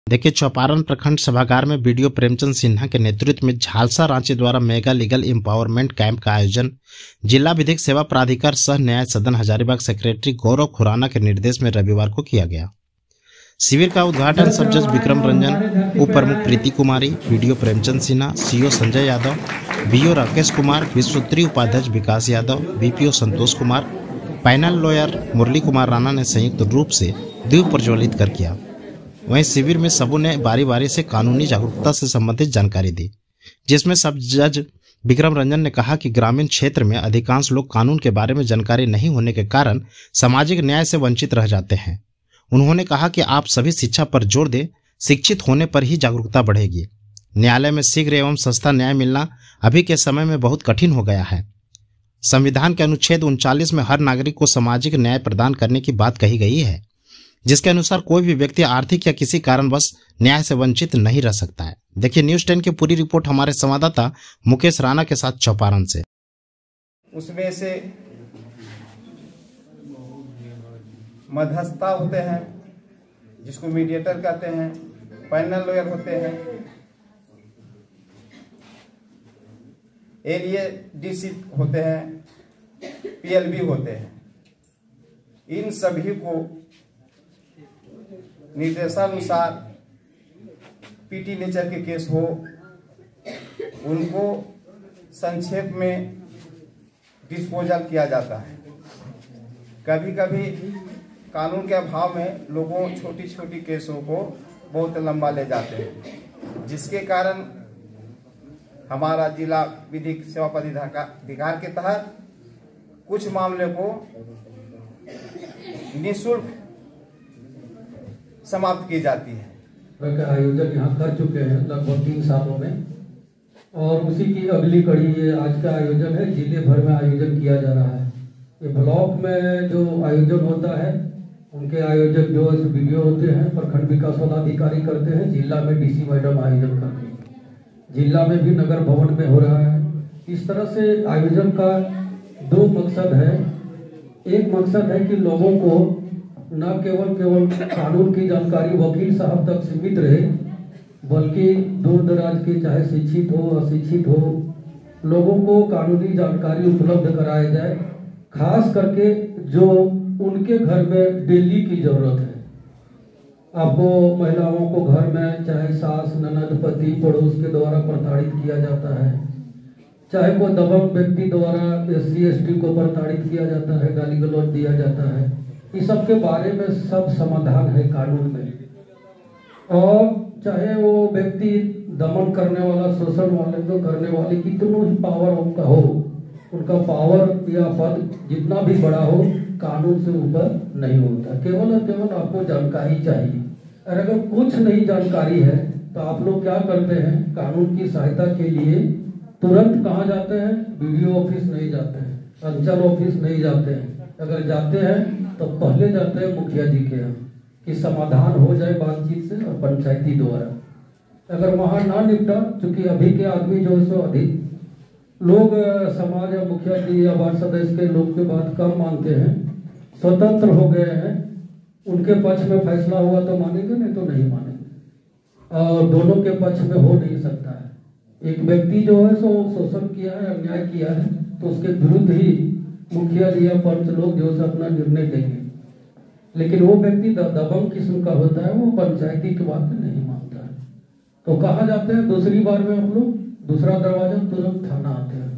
देखिए, चौपारण प्रखंड सभागार में बीडीओ प्रेमचंद सिन्हा के नेतृत्व में झालसा रांची द्वारा मेगा लीगल एम्पावरमेंट कैंप का आयोजन जिला विधिक सेवा प्राधिकार सह न्याय सदन हजारीबाग सेक्रेटरी गौरव खुराना के निर्देश में रविवार को किया गया। शिविर का उद्घाटन सब जज विक्रम रंजन, उप प्रमुख Preeti Kumari, BDO Premchand Sinha, CO Sanjay Yadav, BO Rakesh Kumar, विश्वोत्तरी उपाध्यक्ष Vikas Yadav, BPO Santosh Kumar, panel lawyer Murli Kumar Rana ने संयुक्त रूप से दीप प्रज्वलित कर किया। वहीं शिविर में सबों ने बारी बारी से कानूनी जागरूकता से संबंधित जानकारी दी, जिसमें सब जज विक्रम रंजन ने कहा कि ग्रामीण क्षेत्र में अधिकांश लोग कानून के बारे में जानकारी नहीं होने के कारण सामाजिक न्याय से वंचित रह जाते हैं। उन्होंने कहा कि आप सभी शिक्षा पर जोर दें, शिक्षित होने पर ही जागरूकता बढ़ेगी। न्यायालय में शीघ्र एवं सस्ता न्याय मिलना अभी के समय में बहुत कठिन हो गया है। संविधान के अनुच्छेद 39 में हर नागरिक को सामाजिक न्याय प्रदान करने की बात कही गई है, जिसके अनुसार कोई भी व्यक्ति आर्थिक या किसी कारणवश न्याय से वंचित नहीं रह सकता है। देखिए न्यूज़ 10 की पूरी रिपोर्ट हमारे संवाददाता मुकेश राणा के साथ चौपारण से। उसमें से मध्यस्थता होते हैं, जिसको मीडिएटर कहते हैं, पैनल लॉयर होते हैं, एलएडीसी होते हैं, पीएलबी होते हैं। इन सभी को निर्देशानुसार पीटी नेचर के केस हो, उनको संक्षेप में डिस्पोजल किया जाता है। कभी कभी कानून के अभाव में लोगों छोटी छोटी केसों को बहुत लंबा ले जाते हैं, जिसके कारण हमारा जिला विधिक सेवा प्राधिकार के तहत कुछ मामले को निःशुल्क समाप्त की जाती है। आयोजन यहाँ कर चुके हैं लगभग 3 सालों में, और उसी की अगली कड़ी ये आज का आयोजन है। जिले भर में आयोजन किया जा रहा है। ये ब्लॉक में जो आयोजन होता है उनके आयोजक जो वीडियो होते हैं प्रखंड विकास पदाधिकारी करते हैं, जिला में डीसी मैडम आयोजन करते हैं, जिला में भी नगर भवन में हो रहा है। इस तरह से आयोजन का 2 मकसद है। एक मकसद है कि लोगों को न केवल कानून की जानकारी वकील साहब तक सीमित रहे, बल्कि दूर दराज के चाहे शिक्षित हो अशिक्षित हो, लोगों को कानूनी जानकारी उपलब्ध कराया जाए, खास करके जो उनके घर में डेली की जरूरत है। आपको महिलाओं को घर में चाहे सास ननद पति पड़ोस के द्वारा प्रताड़ित किया जाता है, चाहे कोई दबंग व्यक्ति द्वारा SC ST को प्रताड़ित किया जाता है, गाली गलौज दिया जाता है, इस सब के बारे में सब समाधान है कानून में। और चाहे वो व्यक्ति दमन करने वाला शोषण वाले को करने वाले कितनों ही पावर उनका हो, उनका पावर या पद जितना भी बड़ा हो, कानून से ऊपर नहीं होता। केवल और केवल आपको जानकारी चाहिए। और अगर कुछ नहीं जानकारी है तो आप लोग क्या करते हैं, कानून की सहायता के लिए तुरंत कहाँ जाते हैं? BDO ऑफिस नहीं जाते हैं, अंचल ऑफिस नहीं जाते हैं। अगर जाते हैं तो पहले जाते हैं मुखिया जी के यहाँ कि समाधान हो जाए बातचीत से और पंचायती द्वारा। अगर वहाँ ना निपटा, चूंकि अभी के आदमी जो है सो अधिक लोग समाज या मुखिया जी या वार्ड सदस्य के लोग के बात कम मानते हैं, स्वतंत्र हो गए हैं। उनके पक्ष में फैसला हुआ तो मानेंगे, नहीं तो नहीं मानेंगे, और दोनों के पक्ष में हो नहीं सकता है। एक व्यक्ति जो है सो शोषण किया है, अन्याय किया है, तो उसके विरुद्ध ही मुखिया जी या पंच लोग जो है अपना निर्णय देंगे। लेकिन वो व्यक्ति दबंग किस्म का होता है, वो पंचायती की बात नहीं मानता है। तो कहाँ जाते हैं दूसरी बार में हम लोग? दूसरा दरवाजा तुरंत थाना आते हैं।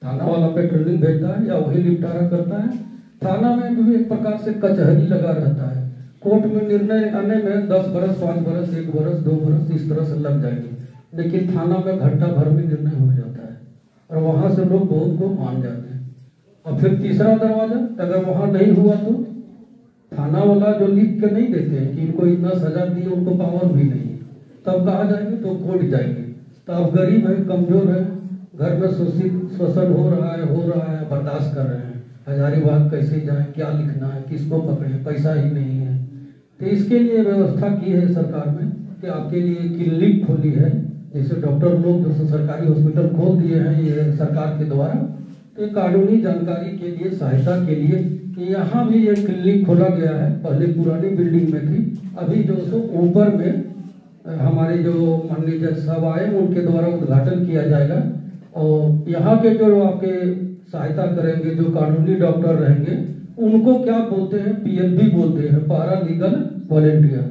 थाना वाला पेट्रोलिंग भेजता है या वही निपटारा करता है। थाना में भी एक प्रकार से कचहरी लगा रहता है। कोर्ट में निर्णय आने में 10 बरस 5 बरस 1 बरस 2 बरस इस तरह से लग जाएंगे, लेकिन थाना में घंटा भर में निर्णय हो जाता है और वहां से लोग बहुत को मान जाते हैं। और फिर तीसरा दरवाजा, अगर वहां नहीं हुआ तो थाना वाला जो लिख के नहीं देते हैं कि इनको इतना सजा दी, उनको पावर भी नहीं है, तब कहाँ जाएंगे? तो कोर्ट जाएंगे। तो आप गरीब है, कमजोर है, घर में शोषण हो रहा है, बर्दाश्त कर रहे हैं, हजारीबाग कैसे जाए, क्या लिखना है, किसको पकड़े, पैसा ही नहीं है। तो इसके लिए व्यवस्था की है सरकार में कि आपके लिए क्लिनिक खोली है, जैसे डॉक्टर लोग जो सरकारी हॉस्पिटल खोल दिए हैं ये सरकार के द्वारा। तो कानूनी जानकारी के लिए, सहायता के लिए यहाँ भी एक क्लिनिक खोला गया है। पहले पुरानी बिल्डिंग में थी, अभी जो सो ऊपर में हमारे जो माननीय जज साहब आए उनके द्वारा उद्घाटन किया जाएगा। और यहाँ के जो आपके सहायता करेंगे जो कानूनी डॉक्टर रहेंगे उनको क्या बोलते हैं, PLV बोलते हैं, पैरा लीगल वॉलेंटियर।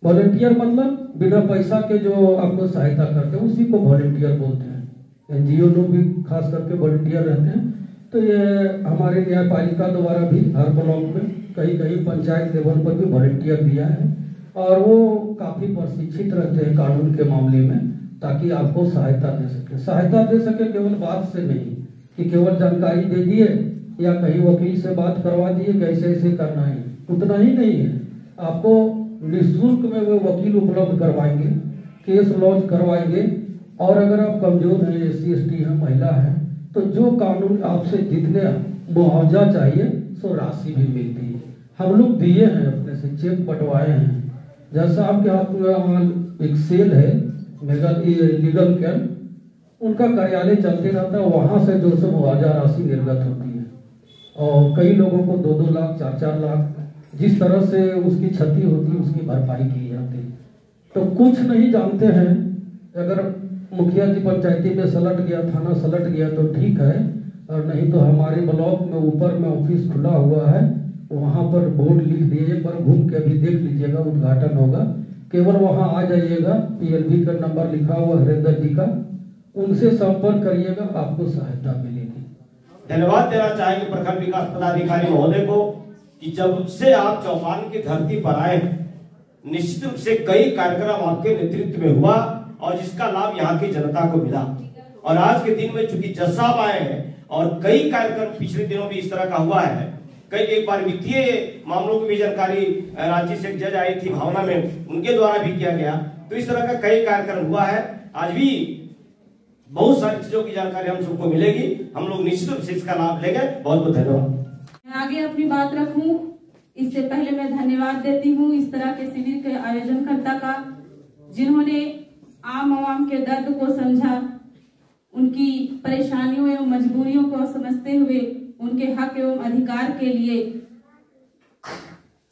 वॉलेंटियर मतलब बिना पैसा के जो आपको सहायता करते हैं उसी को वॉलेंटियर बोलते हैं। NGO लोग भी खास करके वॉलेंटियर रहते हैं। तो ये हमारे न्यायपालिका द्वारा भी हर ब्लॉक में कहीं कहीं पंचायत लेवल पर भी वॉलेंटियर दिया है और वो काफी प्रशिक्षित रहते हैं कानून के मामले में, ताकि आपको सहायता दे सके। सहायता दे सके केवल बात से नहीं कि केवल जानकारी दे दिए या कहीं वकील से बात करवा दिए कैसे ऐसे करना है, उतना ही नहीं है। आपको निःशुल्क में वो वकील उपलब्ध करवाएंगे, केस लॉन्च करवाएंगे। और अगर आप कमजोर हैं, SC ST हैं, महिला हैं, तो जो कानून आपसे जितने मुआवजा चाहिए सो राशि भी मिलती है। हम लोग दिए हैं, अपने से चेक बंटवाए हैं। जैसा आपके हाथ में एक सेल है मेगा लीगल कैंप, उनका कार्यालय चलते रहता है, वहां से जो सब मुआवजा राशि निर्गत होती है। और कई लोगों को 2-2 लाख 4-4 लाख जिस तरह से उसकी क्षति होती है उसकी भरपाई की जाती है। तो कुछ नहीं जानते हैं, अगर मुखिया जी पंचायती में सलट गया, थाना सलट गया तो ठीक है, और नहीं तो हमारे ब्लॉक में ऊपर में ऑफिस खुला हुआ है, वहां पर बोर्ड लिख दिए, एक बार घूम के अभी देख लीजिएगा, उद्घाटन होगा। केवल वहां आ जाइएगा, PLV का नंबर लिखा हुआ हरेंद्र जी का, उनसे संपर्क करिएगा, आपको सहायता मिलेगी। धन्यवाद देना चाहेंगे प्रखंड विकास पदाधिकारी महोदय को कि जब से आप चौपाल की धरती पर आए निश्चित रूप से कई कार्यक्रम आपके नेतृत्व में हुआ और जिसका लाभ यहाँ की जनता को मिला। और आज के दिन में चूंकि जज साहब आए हैं और कई कार्यक्रम पिछले दिनों में इस तरह का हुआ है, कई एक बार वित्तीय मामलों की भी जानकारी रांची से एक जज आई थी भावना में, उनके द्वारा भी किया गया। तो इस तरह का कई कार्यक्रम हुआ है। आज भी बहुत सारी चीजों की जानकारी हम सबको मिलेगी, हम लोग निश्चित रूप से इसका लाभ लेंगे। बहुत बहुत धन्यवाद। मैं आगे अपनी बात रखूं, इससे पहले मैं धन्यवाद देती हूं इस तरह के शिविर के आयोजनकर्ता का, जिन्होंने आम आवाम के दर्द को समझा, उनकी परेशानियों एवं मजबूरियों को समझते हुए उनके हक एवं अधिकार के लिए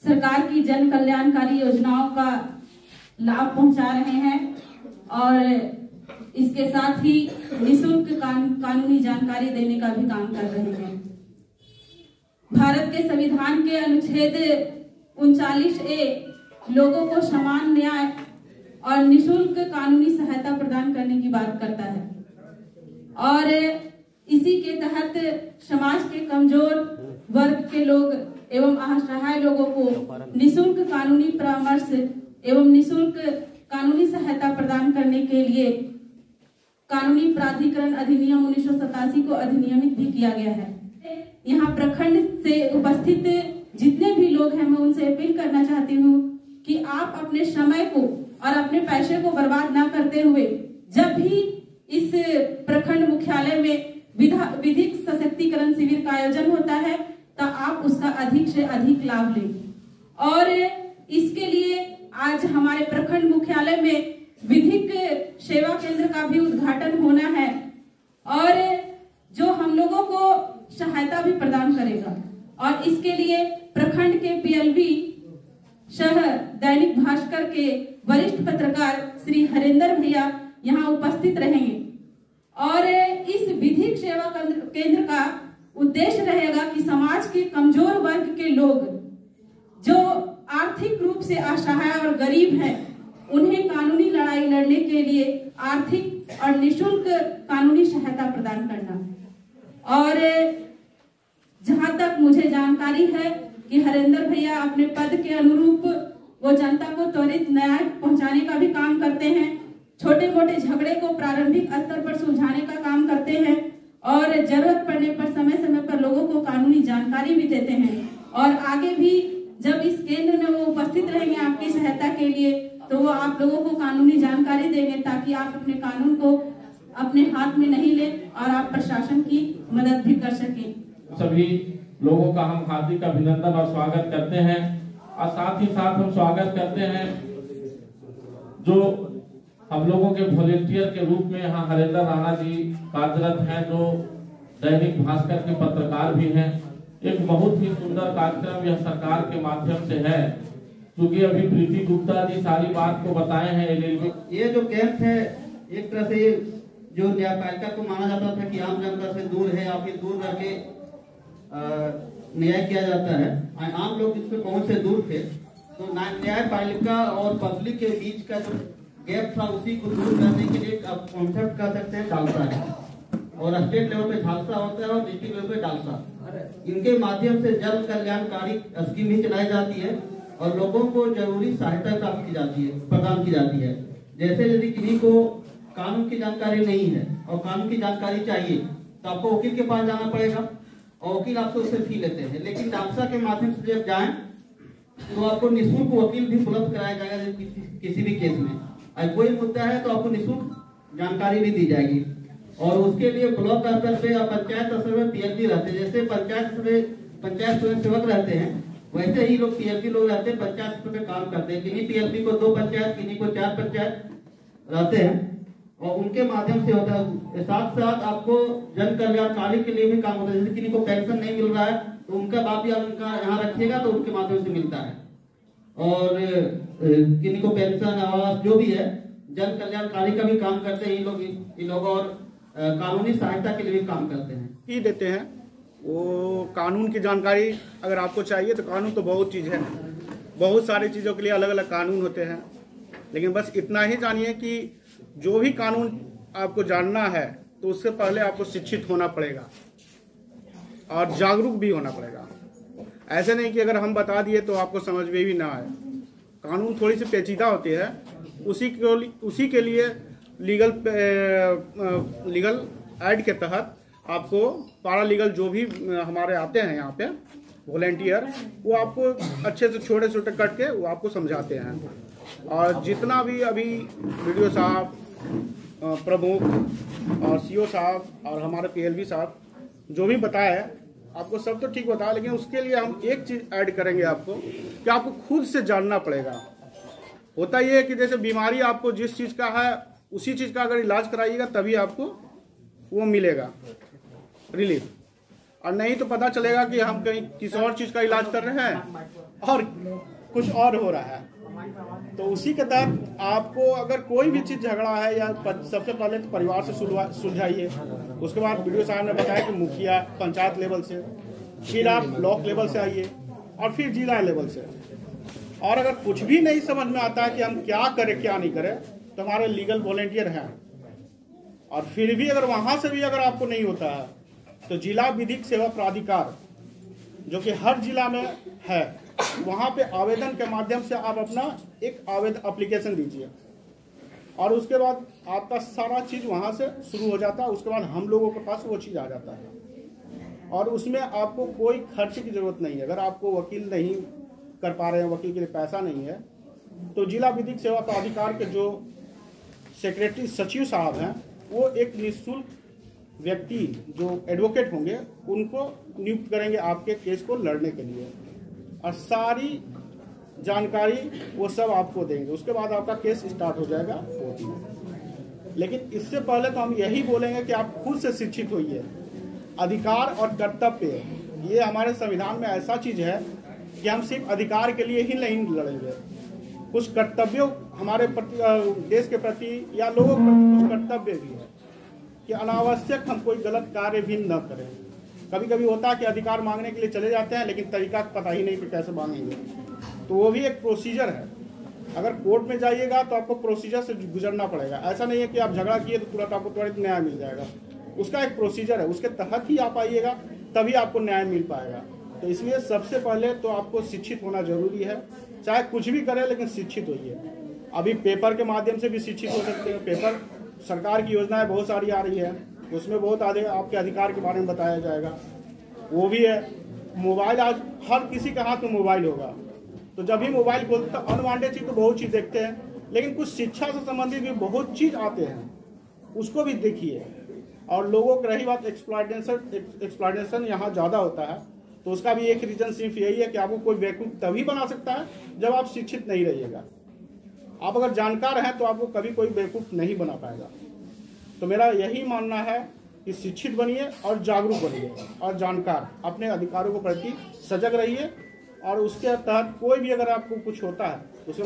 सरकार की जन कल्याणकारी योजनाओं का लाभ पहुंचा रहे हैं और इसके साथ ही निःशुल्क कानूनी जानकारी देने का भी काम कर रहे हैं। भारत के संविधान के अनुच्छेद 39A लोगों को समान न्याय और निःशुल्क कानूनी सहायता प्रदान करने की बात करता है और इसी के तहत समाज के कमजोर वर्ग के लोग एवं असहाय लोगों को निःशुल्क कानूनी परामर्श एवं निःशुल्क कानूनी सहायता प्रदान करने के लिए कानूनी प्राधिकरण अधिनियम 1987 को अधिनियमित भी किया गया है। यहाँ प्रखंड से उपस्थित जितने भी लोग हैं, मैं उनसे अपील करना चाहती हूँ कि आप अपने समय को और अपने पैसे को बर्बाद ना करते हुए जब भी इस प्रखंड मुख्यालय में विधिक सशक्तिकरण शिविर का आयोजन होता है तो आप उसका अधिक से अधिक लाभ लें। और इसके लिए आज हमारे प्रखंड मुख्यालय में विधिक सेवा केंद्र का भी उद्घाटन होना है और जो हम लोगों को सहायता भी प्रदान करेगा। और इसके लिए प्रखंड के PLV शहर दैनिक भास्कर के वरिष्ठ पत्रकार श्री हरेंद्र भैया यहाँ उपस्थित रहेंगे और इस विधिक सेवा केंद्र का उद्देश्य रहेगा कि समाज के कमजोर वर्ग के लोग जो आर्थिक रूप से असहाय और गरीब हैं, उन्हें कानूनी लड़ाई लड़ने के लिए आर्थिक और निःशुल्क कानूनी सहायता प्रदान करना। और जहां तक मुझे जानकारी है कि हरेंद्र भैया अपने पद के अनुरूप वो जनता को त्वरित न्याय पहुंचाने का भी काम करते हैं, छोटे मोटे झगड़े को प्रारंभिक स्तर पर सुलझाने का काम करते हैं और जरूरत पड़ने पर समय समय पर लोगों को कानूनी जानकारी भी देते हैं। और आगे भी जब इस केंद्र में वो उपस्थित रहेंगे आपकी सहायता के लिए तो वो आप लोगों को कानूनी जानकारी देंगे ताकि आप अपने कानून को अपने हाथ में नहीं ले और आप प्रशासन की मदद भी कर सकें। सभी लोगों का हम हार्दिक अभिनंदन और स्वागत करते हैं और साथ ही साथ हम स्वागत करते हैं जो हम लोगों के वॉलेंटियर के रूप में यहाँ हरेंद्र राणा जी कार्यरत हैं, जो दैनिक भास्कर के पत्रकार भी हैं। एक बहुत ही सुंदर कार्यक्रम यह सरकार के माध्यम से है क्योंकि अभी प्रीति गुप्ता जी सारी बात को बताए हैं LLB। ये जो कैंप है एक तरह से जो न्यायपालिका को माना जाता था कि आम जनता से दूर है या फिर दूर रह के न्याय किया जाता है, आम लोग इस पे पहुंच से दूर थे, तो न्यायपालिका और पब्लिक के बीच का जो गैप था उसी को दूर करने के लिए अब कॉन्सेप्ट कर सकते हैं डालसा है, और स्टेट लेवल पे झालसा होता है और डिस्ट्रिक्ट लेवल पे डालसा। इनके माध्यम से जन कल्याणकारी स्कीम भी चलाई जाती है और लोगों को जरूरी सहायता प्राप्त की जाती है, प्रदान की जाती है। जैसे यदि किसी को कानून की जानकारी नहीं है और कानून की जानकारी चाहिए तो आपको वकील के पास जाना पड़ेगा और वकील आपसे उससे फी लेते हैं, लेकिन डालसा के माध्यम से जब जाएं तो आपको निःशुल्क वकील भी उपलब्ध कराया जाएगा। किसी भी केस में अगर कोई मुद्दा है तो आपको निःशुल्क जानकारी भी दी जाएगी, और उसके लिए ब्लॉक स्तर पे या पंचायत स्तर पे PLP रहते हैं। जैसे पंचायत स्वयं सेवक रहते हैं वैसे ही लोग PLP लोग रहते हैं, पंचायत स्तर पे काम करते हैं। किन्हीं PLP को 2 पंचायत, किन्हीं को 4 पंचायत रहते हैं और उनके माध्यम से होता है। साथ साथ आपको जन कल्याणकारी के लिए भी काम होता है। जैसे किन्हीं को पेंशन नहीं मिल रहा है तो उनका बात भी आप उनका यहाँ रखिएगा तो उनके माध्यम से मिलता है, और किन्हीं को पेंशन, आवास, जो भी है जन कल्याणकारी का भी काम करते हैं ये लोग और कानूनी सहायता के लिए भी काम करते हैं। ही देते हैं वो कानून की जानकारी अगर आपको चाहिए तो कानून तो बहुत चीज़ है, बहुत सारी चीज़ों के लिए अलग अलग कानून होते हैं, लेकिन बस इतना ही जानिए कि जो भी कानून आपको जानना है तो उससे पहले आपको शिक्षित होना पड़ेगा और जागरूक भी होना पड़ेगा। ऐसे नहीं कि अगर हम बता दिए तो आपको समझ में भी ना आए। कानून थोड़ी सी पेचीदा होती है, उसी के लिए लीगल एड के तहत आपको पारा लीगल जो भी हमारे आते हैं यहाँ पे वॉलेंटियर, वो आपको अच्छे से छोटे छोटे कट के वो आपको समझाते हैं। और जितना भी अभी BDO साहब, प्रमुख और CO साहब और हमारे PLB साहब जो भी बताया है आपको सब तो ठीक बताया, लेकिन उसके लिए हम एक चीज ऐड करेंगे आपको कि आपको खुद से जानना पड़ेगा। होता ये है कि जैसे बीमारी आपको जिस चीज का है उसी चीज का अगर इलाज कराइएगा तभी आपको वो मिलेगा रिलीफ, और नहीं तो पता चलेगा कि हम कहीं किसी और चीज का इलाज कर रहे हैं और कुछ और हो रहा है। तो उसी के तहत आपको अगर कोई भी चीज झगड़ा है या सबसे पहले तो परिवार से सुलझाइए, उसके बाद BDO साहब ने बताया कि मुखिया पंचायत लेवल से, फिर आप ब्लॉक लेवल से आइए और फिर जिला लेवल से। और अगर कुछ भी नहीं समझ में आता है कि हम क्या करें क्या नहीं करें तो हमारे लीगल वॉलेंटियर हैं, और फिर भी अगर वहां से भी अगर आपको नहीं होता है तो जिला विधिक सेवा प्राधिकार जो कि हर जिला में है, वहां पे आवेदन के माध्यम से आप अपना एक आवेदन एप्लीकेशन दीजिए और उसके बाद आपका सारा चीज वहां से शुरू हो जाता है। उसके बाद हम लोगों के पास वो चीज आ जाता है और उसमें आपको कोई खर्च की जरूरत नहीं है। अगर आपको वकील नहीं कर पा रहे हैं, वकील के लिए पैसा नहीं है, तो जिला विधिक सेवा प्राधिकार के जो सेक्रेटरी सचिव साहब हैं वो एक निःशुल्क व्यक्ति जो एडवोकेट होंगे उनको नियुक्त करेंगे आपके केस को लड़ने के लिए, और सारी जानकारी वो सब आपको देंगे। उसके बाद आपका केस स्टार्ट हो जाएगा कोर्ट में। लेकिन इससे पहले तो हम यही बोलेंगे कि आप खुद से शिक्षित होइए। अधिकार और कर्तव्य ये हमारे संविधान में ऐसा चीज है कि हम सिर्फ अधिकार के लिए ही नहीं लड़ेंगे, कुछ कर्तव्यों हमारे प्रति, देश के प्रति या लोगों के प्रति कुछ कर्तव्य भी है कि अनावश्यक हम कोई गलत कार्य भी न करें। कभी कभी होता है कि अधिकार मांगने के लिए चले जाते हैं लेकिन तरीका पता ही नहीं कि कैसे मांगेंगे, तो वो भी एक प्रोसीजर है। अगर कोर्ट में जाइएगा तो आपको प्रोसीजर से गुजरना पड़ेगा। ऐसा नहीं है कि आप झगड़ा किए तो तुरंत आपको त्वरित न्याय मिल जाएगा, उसका एक प्रोसीजर है, उसके तहत ही आप आइएगा तभी आपको न्याय मिल पाएगा। तो इसलिए सबसे पहले तो आपको शिक्षित होना जरूरी है, चाहे कुछ भी करें लेकिन शिक्षित होइए। अभी पेपर के माध्यम से भी शिक्षित हो सकते हैं। पेपर सरकार की योजनाएं बहुत सारी आ रही है, उसमें बहुत आगे आपके अधिकार के बारे में बताया जाएगा, वो भी है। मोबाइल आज हर किसी के हाथ में मोबाइल होगा, तो जब भी मोबाइल खोलते हैं अनवांटेड चीज तो बहुत चीज देखते हैं, लेकिन कुछ शिक्षा से संबंधित भी बहुत चीज आते हैं, उसको भी देखिए। और लोगों की रही बात एक्सप्लॉयटेशन यहाँ ज्यादा होता है, तो उसका भी एक रीजन सिर्फ यही है कि आपको कोई बेवकूफ तभी बना सकता है जब आप शिक्षित नहीं रहिएगा। आप अगर जानकार हैं तो आपको कभी कोई बेवकूफ नहीं बना पाएगा। तो मेरा यही मानना है कि शिक्षित बनिए और जागरूक बनिए और जानकार, अपने अधिकारों के प्रति सजग रहिए और उसके तहत कोई भी अगर आपको कुछ होता है उसके